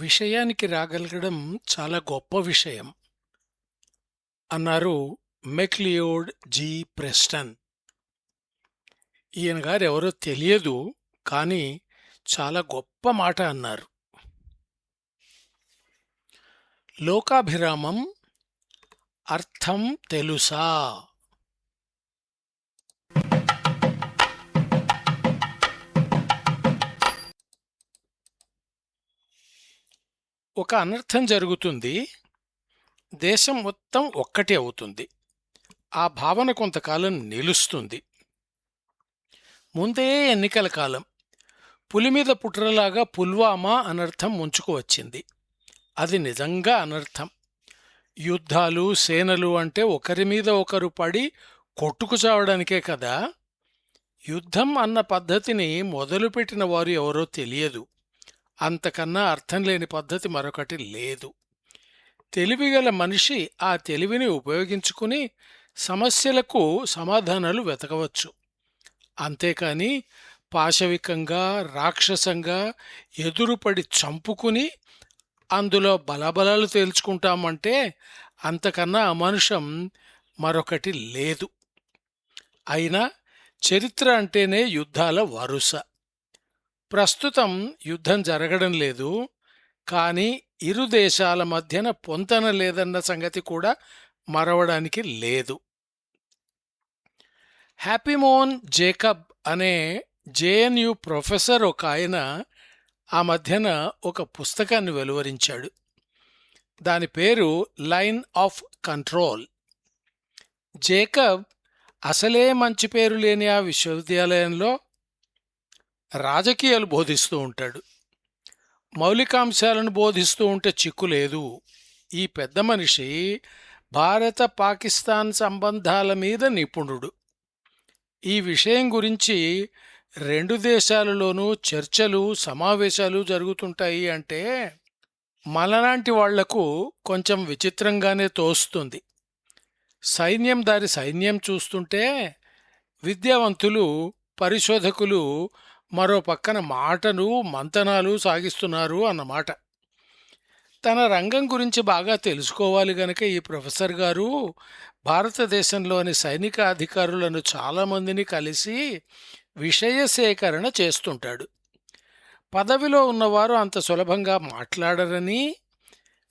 విషయానికి రాగలగడం చాలా గొప్ప విషయం అన్నారు మెక్లియోడ్ జి ప్రెస్టన్. ఈయన గారు ఎవరో తెలియదు, కానీ చాలా గొప్ప మాట అన్నారు. లోకాభిరామం అర్థం తెలుసా? ఒక అనర్థం జరుగుతుంది, దేశం మొత్తం ఒక్కటి అవుతుంది. ఆ భావన కొంతకాలం నిలుస్తుంది. ముందే ఎన్నికల కాలం. పులిమీద పుట్రలాగా పుల్వామా అనర్థం ముంచుకు వచ్చింది. అది నిజంగా అనర్థం. యుద్ధాలు, సేనలు అంటే ఒకరి మీద ఒకరు పడి కొట్టుకు చావడానికే కదా. యుద్ధం అన్న పద్ధతిని మొదలుపెట్టిన వారు ఎవరో తెలియదు. అంతకన్నా అర్థం లేని పద్ధతి మరొకటి లేదు. తెలివిగల మనిషి ఆ తెలివిని ఉపయోగించుకుని సమస్యలకు సమాధానాలు వెతకవచ్చు. అంతేకాని పాశవికంగా, రాక్షసంగా ఎదురుపడి చంపుకుని అందులో బలబలాలు తేల్చుకుంటామంటే అంతకన్నా అమానుషం మరొకటి లేదు. అయినా చరిత్ర అంటేనే యుద్ధాల వరుస. ప్రస్తుతం యుద్ధం జరగడం లేదు, కానీ ఇరు దేశాల మధ్యన పొంతన లేదన్న సంగతి కూడా మరవడానికి లేదు. హ్యాపీమోన్ జేకబ్ అనే జేఎన్యు ప్రొఫెసర్ ఒక ఆయన ఆ మధ్యన ఒక పుస్తకాన్ని వెలువరించాడు. దాని పేరు లైన్ ఆఫ్ కంట్రోల్. జేకబ్ అసలే మంచి పేరు లేని ఆ విశ్వవిద్యాలయంలో రాజకీయాలు బోధిస్తూ ఉంటాడు. మౌలికాంశాలను బోధిస్తూ ఉంటే చిక్కులేదు. ఈ పెద్ద మనిషి భారత పాకిస్తాన్ సంబంధాల మీద నిపుణుడు. ఈ విషయం గురించి రెండు దేశాలలోనూ చర్చలు, సమావేశాలు జరుగుతుంటాయి అంటే మనలాంటి వాళ్లకు కొంచెం విచిత్రంగానే తోస్తుంది. సైన్యం దారి సైన్యం చూస్తుంటే విద్యావంతులు, పరిశోధకులు మరో పక్కన మాటలు, మంతనాలు సాగిస్తున్నారు అన్నమాట. తన రంగం గురించి బాగా తెలుసుకోవాలి గనక ఈ ప్రొఫెసర్ గారు భారతదేశంలోని సైనిక అధికారులను చాలామందిని కలిసి విషయ సేకరణ చేస్తుంటాడు. పదవిలో ఉన్నవారు అంత సులభంగా మాట్లాడరని,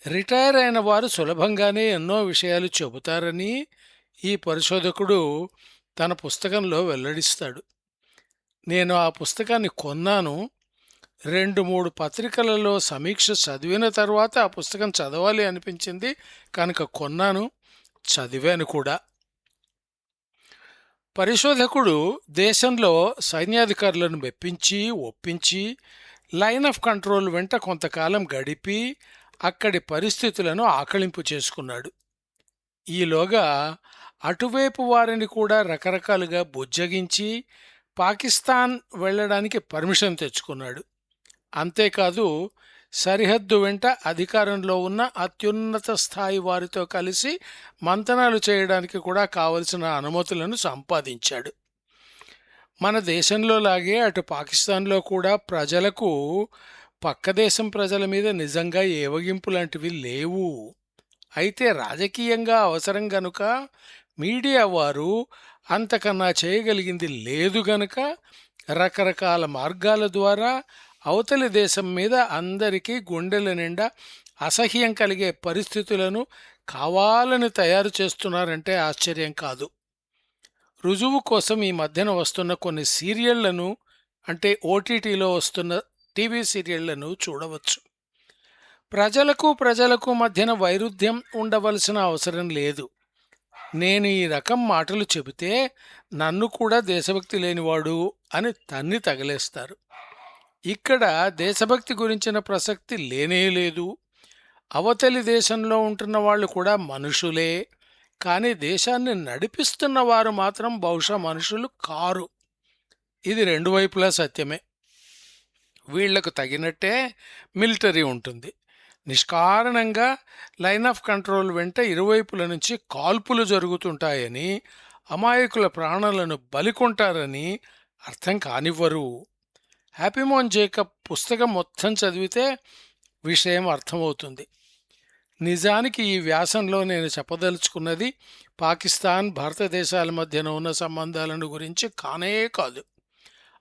రిటైర్ అయిన వారు సులభంగానే ఎన్నో విషయాలు చెబుతారని ఈ పరిశోధకుడు తన పుస్తకంలో వెల్లడిస్తాడు. నేను ఆ పుస్తకాన్ని కొన్నాను. 2-3 పత్రికలలో సమీక్ష చదివిన తర్వాత ఆ పుస్తకం చదవాలి అనిపించింది కనుక కొన్నాను, చదివాను కూడా. పరిశోధకుడు దేశంలో సైన్యాధికారులను మెప్పించి ఒప్పించి లైన్ ఆఫ్ కంట్రోల్ వెంట కొంతకాలం గడిపి అక్కడి పరిస్థితులను ఆకళింపు చేసుకున్నాడు. ఈలోగా అటువైపు వారిని కూడా రకరకాలుగా బుజ్జగించి పాకిస్తాన్ వెళ్లడానికి పర్మిషన్ తెచ్చుకున్నాడు. అంతేకాదు, సరిహద్దు వెంట అధికారంలో ఉన్న అత్యున్నత స్థాయి వారితో కలిసి మంతనాలు చేయడానికి కూడా కావలసిన అనుమతులను సంపాదించాడు. మన దేశంలో లాగే అటు పాకిస్తాన్లో కూడా ప్రజలకు పక్క దేశం ప్రజల మీద నిజంగా ఏవగింపు లాంటివి లేవు. అయితే రాజకీయంగా అవసరం గనుక మీడియా వారు అంతకన్నా చేయగలిగింది లేదు గనుక రకరకాల మార్గాల ద్వారా అవతలి దేశం మీద అందరికీ గుండెల నిండా అసహ్యం కలిగే పరిస్థితులను కావాలని తయారు చేస్తున్నారంటే ఆశ్చర్యం కాదు. రుజువు కోసం ఈ మధ్యన వస్తున్న కొన్ని సీరియళ్లను, అంటే ఓటీటీలో వస్తున్న టీవీ సీరియళ్లను చూడవచ్చు. ప్రజలకు మధ్యన వైరుధ్యం ఉండవలసిన అవసరం లేదు. నేను ఈ రకం మాటలు చెబితే నన్ను కూడా దేశభక్తి లేనివాడు అని తన్ని తగలేస్తారు. ఇక్కడ దేశభక్తి గురించిన ప్రసక్తి లేనేలేదు. అవతలి దేశంలో ఉంటున్న వాళ్ళు కూడా మనుషులే, కానీ దేశాన్ని నడిపిస్తున్న వారు మాత్రం బహుశా మనుషులు కారు. ఇది రెండు వైపులా సత్యమే. వీళ్లకు తగినట్టే మిలిటరీ ఉంటుంది. నిష్కారణంగా లైన్ ఆఫ్ కంట్రోల్ వెంట ఇరువైపుల నుంచి కాల్పులు జరుగుతుంటాయని, అమాయకుల ప్రాణాలను బలికొంటారని అర్థం కానివ్వరు. హ్యాపీమోన్ జేకబ్ పుస్తకం మొత్తం చదివితే విషయం అర్థమవుతుంది. నిజానికి ఈ వ్యాసంలో నేను చెప్పదలుచుకున్నది పాకిస్తాన్, భారతదేశాల మధ్యన ఉన్న సంబంధాలను గురించి కానే కాదు.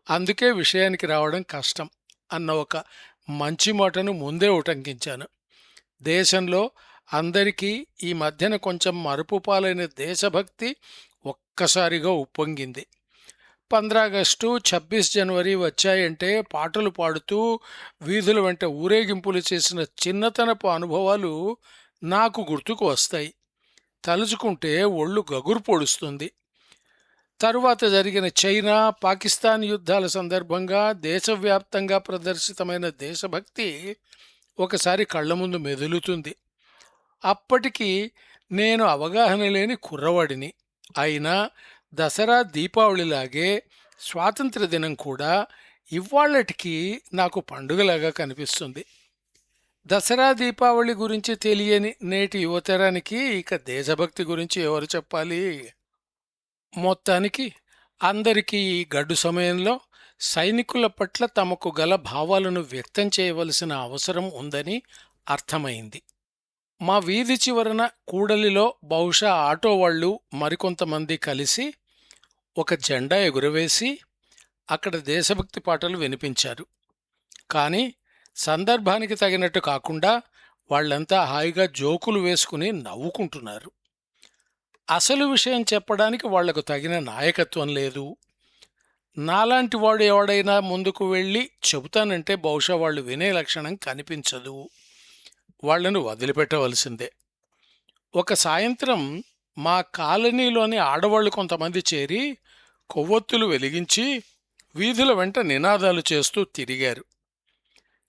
అందుకే విషయానికి రావడం కష్టం అన్న ఒక మంచి మాటను ముందే ఉటంకించాను. దేశంలో అందరికీ ఈ మధ్యన కొంచెం మరుపుపాలైన దేశభక్తి ఒక్కసారిగా ఉప్పొంగింది. 15 ఆగస్టు, 26 జనవరి వచ్చాయంటే పాటలు పాడుతూ వీధుల వెంట ఊరేగింపులు చేసిన చిన్నతనపు అనుభవాలు నాకు గుర్తుకు వస్తాయి. తలుచుకుంటే ఒళ్ళు గగురు పొడుస్తుంది. తరువాత జరిగిన చైనా, పాకిస్తాన్ యుద్ధాల సందర్భంగా దేశవ్యాప్తంగా ప్రదర్శితమైన దేశభక్తి ఒకసారి కళ్ల ముందు మెదులుతుంది. అప్పటికి నేను అవగాహన లేని కుర్రవాడిని. అయినా దసరా, దీపావళిలాగే స్వాతంత్ర దినం కూడా ఇవాళ్లటికి నాకు పండుగలాగా కనిపిస్తుంది. దసరా, దీపావళి గురించి తెలియని నేటి యువతరానికి ఇక దేశభక్తి గురించి ఎవరు చెప్పాలి? మొత్తానికి అందరికీ ఈ గడ్డు సమయంలో సైనికుల పట్ల తమకు గల భావాలను వ్యక్తం చేయవలసిన అవసరం ఉందని అర్థమైంది. మా వీధి చివరన కూడలిలో బహుశా ఆటో వాళ్ళు మరికొంతమంది కలిసి ఒక జెండా ఎగురవేసి అక్కడ దేశభక్తి పాటలు వినిపించారు. కానీ సందర్భానికి తగినట్టు కాకుండా వాళ్ళంతా హాయిగా జోకులు వేసుకుని నవ్వుకుంటున్నారు. అసలు విషయం చెప్పడానికి వాళ్లకు తగిన నాయకత్వం లేదు. నాలాంటి వాడు ఎవడైనా ముందుకు వెళ్ళి చెబుతానంటే బహుశా వాళ్ళు వినే లక్షణం కనిపించదు. వాళ్లను వదిలిపెట్టవలసిందే. ఒక సాయంత్రం మా కాలనీలోని ఆడవాళ్లు కొంతమంది చేరి కొవ్వొత్తులు వెలిగించి వీధుల వెంట నినాదాలు చేస్తూ తిరిగారు.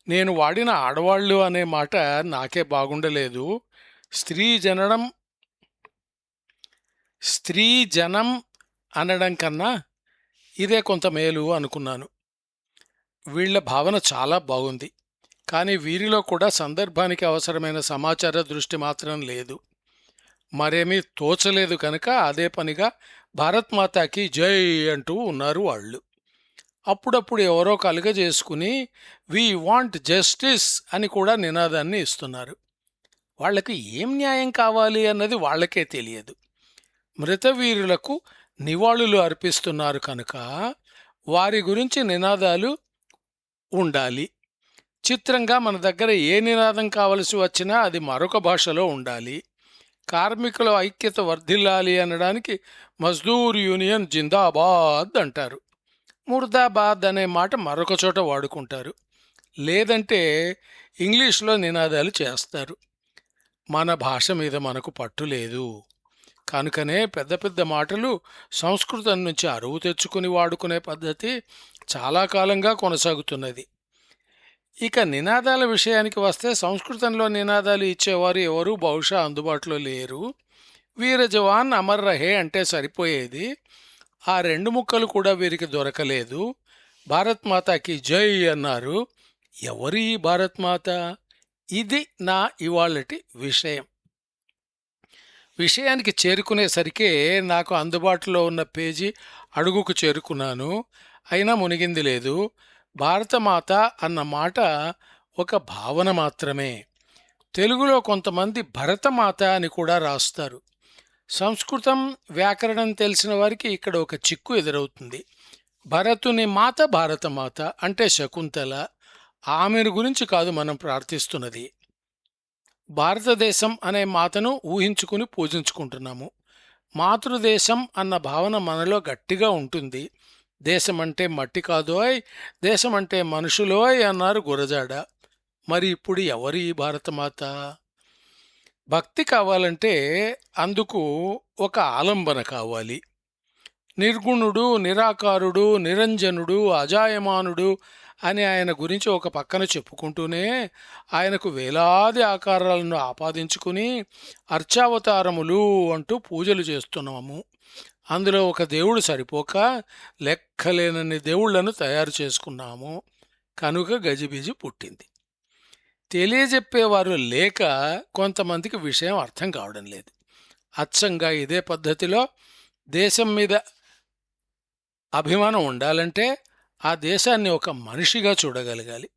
నేను వాడిన ఆడవాళ్లు అనే మాట నాకే బాగుండలేదు. స్త్రీ జనం అనడం కన్నా ఇదే కొంత మేలు అనుకున్నాను. వీళ్ల భావన చాలా బాగుంది. కానీ వీరిలో కూడా సందర్భానికి అవసరమైన సమాచార దృష్టి మాత్రం లేదు. మరేమీ తోచలేదు కనుక అదే పనిగా భారత్ మాతాకి జై అంటూ ఉన్నారు వాళ్ళు. అప్పుడప్పుడు ఎవరో కలుగజేసుకుని వి వాంట్ జస్టిస్ అని కూడా నినాదాన్ని ఇస్తున్నారు. వాళ్లకు ఏం న్యాయం కావాలి అన్నది వాళ్లకే తెలియదు. మృతవీరులకు నివాళులు అర్పిస్తున్నారు కనుక వారి గురించి నినాదాలు ఉండాలి. చిత్రంగా మన దగ్గర ఏ నినాదం కావలసి వచ్చినా అది మరొక భాషలో ఉండాలి. కార్మికుల ఐక్యత వర్ధిల్లాలి అనడానికి మజ్దూర్ యూనియన్ జిందాబాద్ అంటారు. ముర్దాబాద్ అనే మాట మరొక చోట వాడుకుంటారు. లేదంటే ఇంగ్లీష్లో నినాదాలు చేస్తారు. మన భాష మీద మనకు పట్టు లేదు కనుకనే పెద్ద పెద్ద మాటలు సంస్కృతం నుంచి అరువు తెచ్చుకుని వాడుకునే పద్ధతి చాలా కాలంగా కొనసాగుతున్నది. ఇక నినాదాల విషయానికి వస్తే సంస్కృతంలో నినాదాలు ఇచ్చేవారు ఎవరూ బహుశా అందుబాటులో లేరు. వీర జవాన్ అమర్ రహే అంటే సరిపోయేది. ఆ 2 ముక్కలు కూడా వీరికి దొరకలేదు. భారత్ మాతాకి జై అన్నారు. ఎవరు ఈ భారత్ మాత? ఇది నా ఇవాళటి విషయం. విషయానికి చేరుకునేసరికే నాకు అందుబాటులో ఉన్న పేజీ అడుగుకు చేరుకున్నాను. అయినా మునిగింది లేదు. భారతమాత అన్న మాట ఒక భావన మాత్రమే. తెలుగులో కొంతమంది భరతమాత అని కూడా రాస్తారు. సంస్కృతం వ్యాకరణం తెలిసిన వారికి ఇక్కడ ఒక చిక్కు ఎదురవుతుంది. భరతుని మాత భారతమాత అంటే శకుంతల. ఆమెను గురించి కాదు మనం ప్రార్థిస్తున్నది. భారతదేశం అనే మాతను ఊహించుకుని పూజించుకుంటున్నాము. మాతృదేశం అన్న భావన మనలో గట్టిగా ఉంటుంది. దేశమంటే మట్టి కాదోయ్, దేశమంటే మనుషులోయ్ అన్నారు గురజాడ. మరి ఇప్పుడు ఎవరు ఈ భారతమాత? భక్తి కావాలంటే అందుకు ఒక ఆలంబన కావాలి. నిర్గుణుడు, నిరాకారుడు, నిరంజనుడు, అజాయమానుడు అని ఆయన గురించి ఒక పక్కన చెప్పుకుంటూనే ఆయనకు వేలాది ఆకారాలను ఆపాదించుకుని అర్చావతారములు అంటూ పూజలు చేస్తున్నాము. అందులో ఒక దేవుడు సరిపోక లెక్కలేనన్ని దేవుళ్లను తయారు చేసుకున్నాము. కనుక గజిబిజి పుట్టింది. తెలియజెప్పేవారు లేక కొంతమందికి విషయం అర్థం కావడం లేదు. అచ్చంగా ఇదే పద్ధతిలో దేశం మీద అభిమానం ఉండాలంటే ఆ దేశాన్ని ఒక మనిషిగా చూడగలగాలి.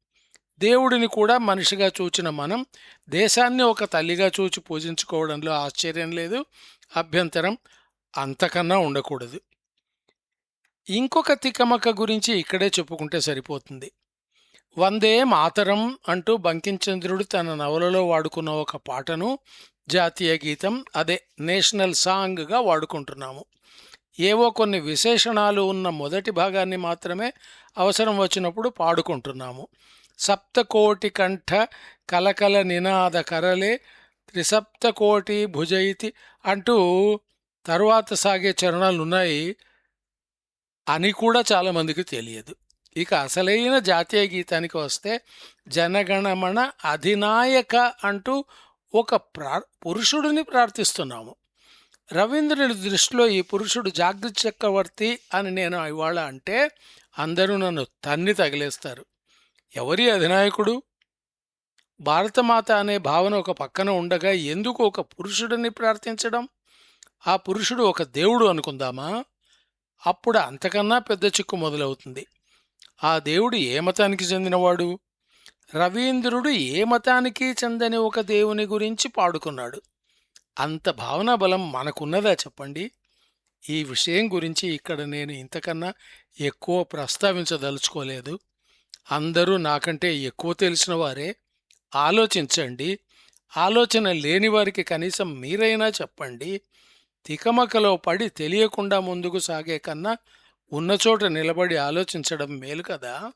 దేవుడిని కూడా మనిషిగా చూచిన మనం దేశాన్ని ఒక తల్లిగా చూచి పూజించుకోవడంలో ఆశ్చర్యం లేదు, అభ్యంతరం అంతకన్నా ఉండకూడదు. ఇంకొక తికమక గురించి ఇక్కడే చెప్పుకుంటే సరిపోతుంది. వందే మాతరం అంటూ బంకించంద్రుడు తన నవలలో వాడుకున్న ఒక పాటను జాతీయ గీతం, అదే నేషనల్ సాంగ్గా వాడుకుంటున్నాము. ఏవో కొన్ని విశేషణాలు ఉన్న మొదటి భాగాన్ని మాత్రమే అవసరం వచ్చినప్పుడు పాడుకుంటున్నాము. సప్తకోటి కంఠ కలకల నినాద కరలే త్రిసప్తకోటి భుజయితి అంటూ తరువాత సాగే చరణాలున్నాయి అని కూడా చాలామందికి తెలియదు. ఇక అసలైన జాతీయ గీతానికి వస్తే జనగణమన అధినాయక అంటూ ఒక పురుషుడిని ప్రార్థిస్తున్నాము. రవీంద్రుని దృష్టిలో ఈ పురుషుడు జాగృతి చక్రవర్తి అని నేను ఇవాళ అంటే అందరూ నన్ను తన్ని తగిలేస్తారు. ఎవరి అధినాయకుడు? భారతమాత అనే భావన ఒక పక్కన ఉండగా ఎందుకు ఒక పురుషుడిని ప్రార్థించడం? ఆ పురుషుడు ఒక దేవుడు అనుకుందామా? అప్పుడు అంతకన్నా పెద్ద చిక్కు మొదలవుతుంది. ఆ దేవుడు ఏ మతానికి చెందినవాడు? రవీంద్రుడు ఏ మతానికి చెందని ఒక దేవుని గురించి పాడుకున్నాడు. అంత భావనా బలం మనకున్నదా చెప్పండి? ఈ విషయం గురించి ఇక్కడ నేను ఇంతకన్నా ఎక్కువ ప్రస్తావించదలుచుకోలేదు. అందరూ నాకంటే ఎక్కువ తెలిసిన వారే. ఆలోచించండి. ఆలోచన లేని వారికి కనీసం మీరైనా చెప్పండి. తికమకలో పడి తెలియకుండా ముందుకు సాగే కన్నా ఉన్నచోట నిలబడి ఆలోచించడం మేలు కదా.